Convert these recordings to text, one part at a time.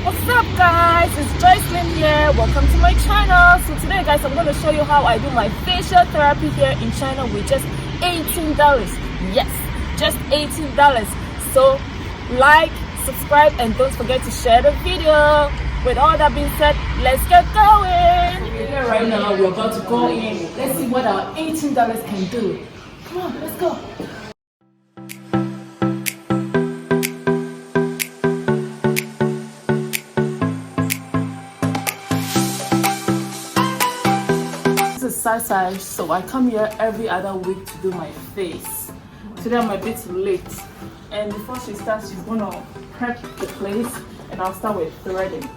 What's up guys, it's Joycelyn here. Welcome to my channel. So today guys, I'm going to show you how I do my facial therapy here in China with just $18. Yes, just $18. So like, subscribe, and don't forget to share the video. With all that being said, let's get going. We're here right now, we're about to go in. Let's see what our $18 can do. Come on, let's go. Side, so I come here every other week to do my face. Today I'm a bit late, and before she starts, she's gonna prep the place, and I'll start with threading.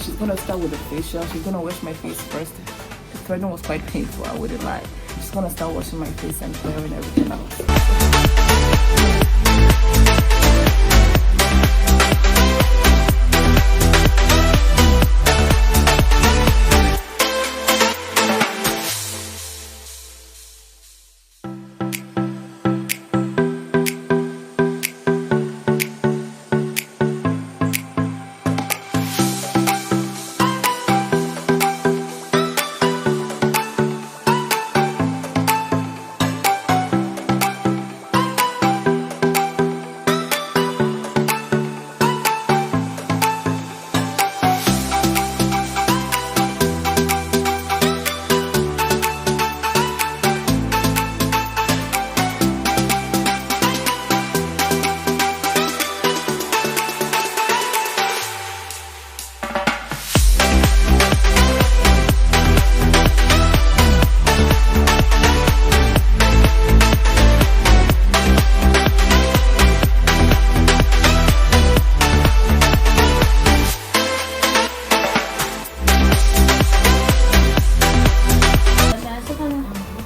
She's gonna start with the facial. She's gonna wash my face first. The threading was quite painful, I wouldn't lie. She's gonna start washing my face and clearing everything out.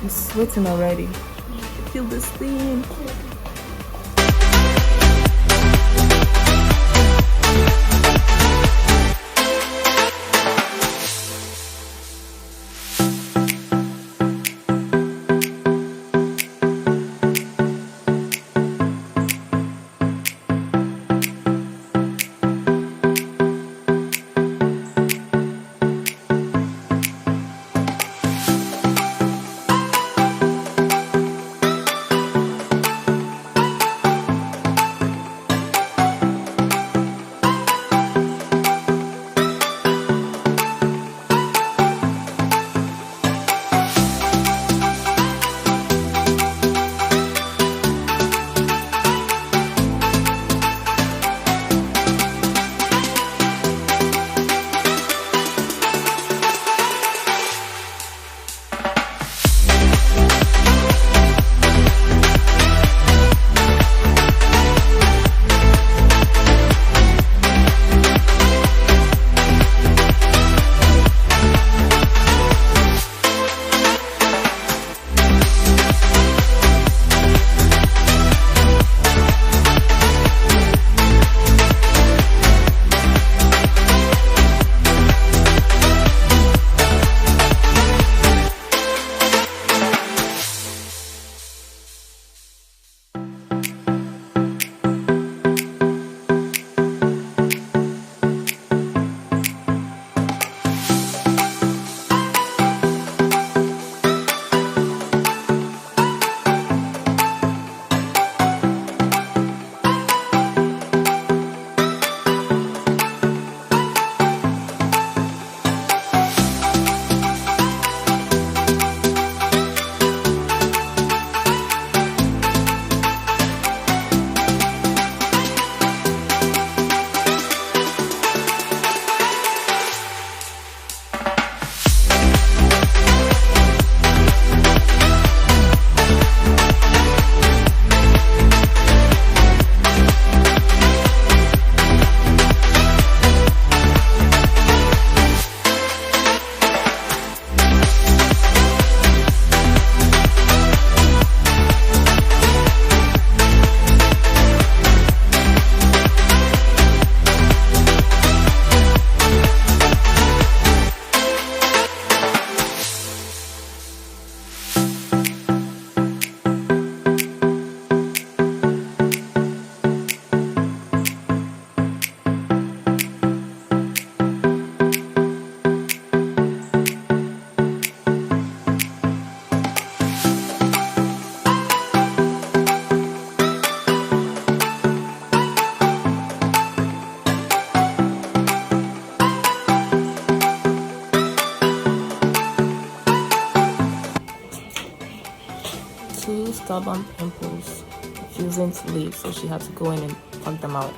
It's sweating already. Feel the steam. stubborn pimples refusing to leave, so she had to go in and pluck them out.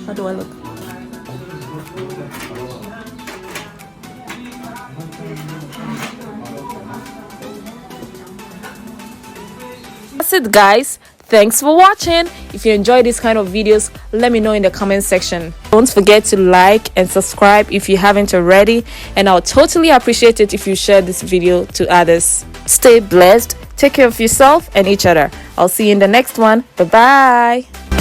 How do I look? That's it, guys. Thanks for watching. If you enjoy this kind of videos, let me know in the comment section. Don't forget to like and subscribe if you haven't already, and I'll totally appreciate it if you share this video to others. Stay blessed, take care of yourself and each other. I'll see you in the next one. Bye bye.